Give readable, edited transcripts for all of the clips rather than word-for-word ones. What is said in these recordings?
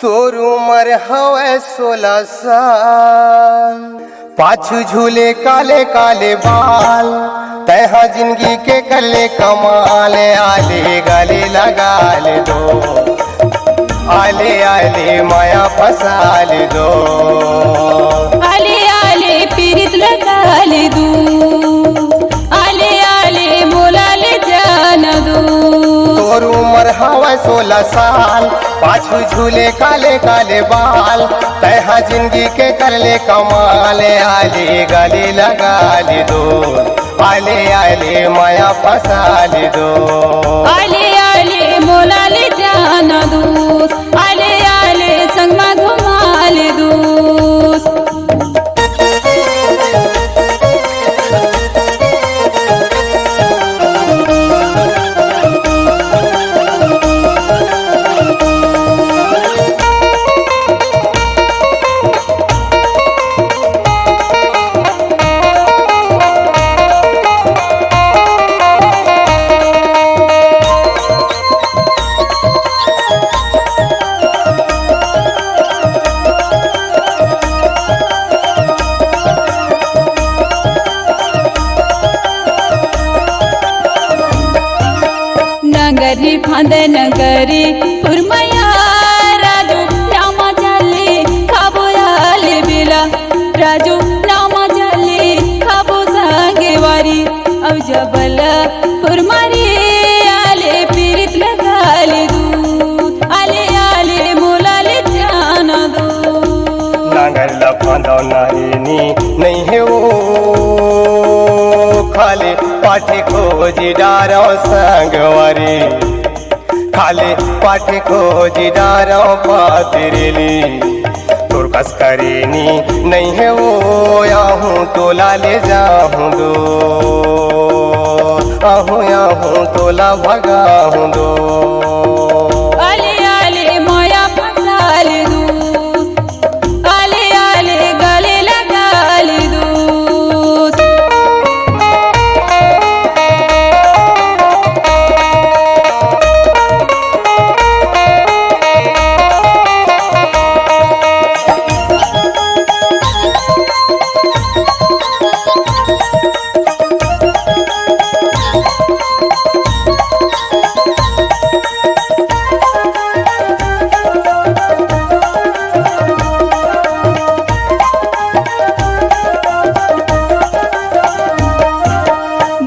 तोर उम्र हवे 16 साल, पाछू झूले काले काले बाल, तैहा जिंदगी के कले कमाल, आले गले लगा ले दो, आले आले माया फसाल दो, आले आले पीरित लगा ले दू, आले आले मोला ले जान दो। तोर उम्र हवा 16 साल, पाछू झूले काले काले बाल, तैहा जिंदगी के कर ले कमाल, आले गले लगा ले दो, आले आले माया फसा ले दो, आले आले मोला ले जान दू, आले आले संग में घुमा ले दू। नगरी फांद नगरी पुरमया राजू नामा चले खाबो आले बेला, राजू नामा चले खाबो संगे वारी, अब जबल पुरमारी आले पीरित लगा ले दू, आले आले मोला ले जाना दो। नांगर लफांदो नहीं है वो, खाले पाठे खोजी डारो संगवारी, खाले पाठे खोजी डारो पातिरेली, तोर कस करेनी नहीं है वो, आहूँ तोला ले जाऊँ दो, आहूँ तोला भगाऊँ दो, आले आले माया फसा ले दू, आले आले गले लगा ले दू।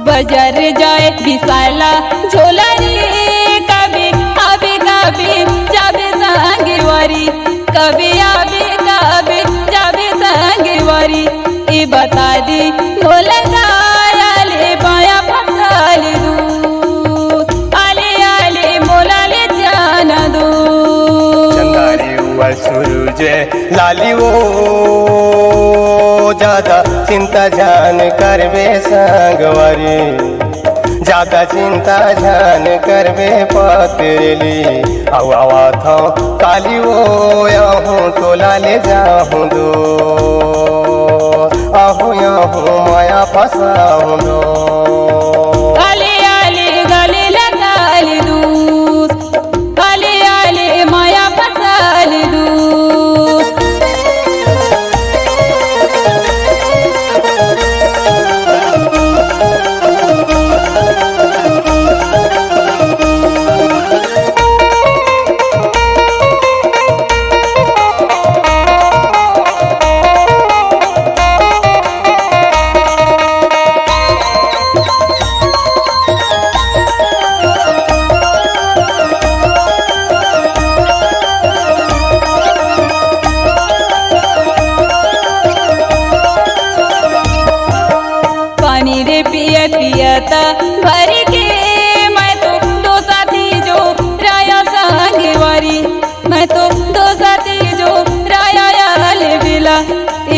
बाजार जाए विशाला झोला रे, कभी आवे कभी जावे संगे वारी, कभी आवे कभी जावे संगे वारी, ये बता दी मोला आले पाया फसा ले दू, आले आले मोला ले जाना दो। चंदारी हुआ सूरज लाली वो, ज्यादा चिंता जान करबे संगवारी, ज्यादा चिंता जान करबे पतरेली, आवा था काली वो, आहूँ तोला ले जाऊँ दो, आहूँ माया फसाऊँ दो, आले आले गले लगा ले दू, आले आले माया फसा ले दू। पानी रे पिया पियाता भर के, मैं तो दो साथी जो राया संगे वारी, मैं तो दो साथी जो राया आले बेला,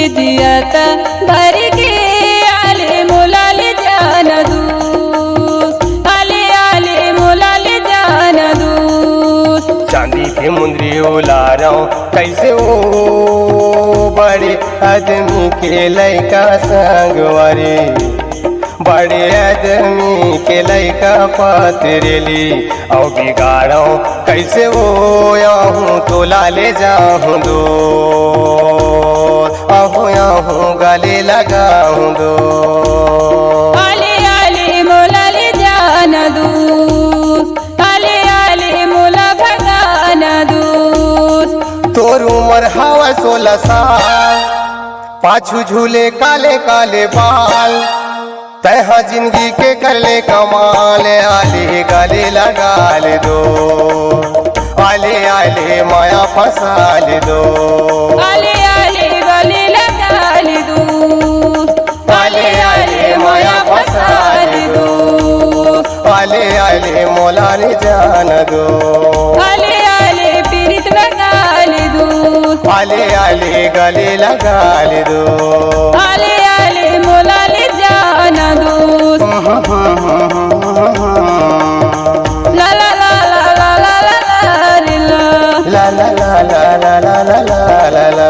इदियता भर के आले मोला ले जाना दू, आले आले मोला ले जाना दू। चांदी के मुंदरी उलारो कैसे वो, बड़े आदमी के लैका संगवारी, बड़े आदमी के लैका पतरेली औ बिगाड़ो कैसे हो आहूँ तो लाले जाऊँ दो आहूँ गले लगाऊँ दो आले आले मोला ले जाना दूर आले आले मोला भगाना दूर तोर उमर हवा 16 साल पाछू झूले काले काले बाल तैहा जिंदगी के कर ले कमाल आले गले लगा ले दो आले आले माया फंसा ले दो आले आले गले लगा ले दूर आले आले माया फंसा ले दूर आले आले मौला ने जान दो आले आले पीरित लगा ले दूर आले आले गले लगा ले दो आले आले मोला ले जाना दूर ला ला ला ला ला ला ला ला ला ला ला ला ला ला ला ला ला ला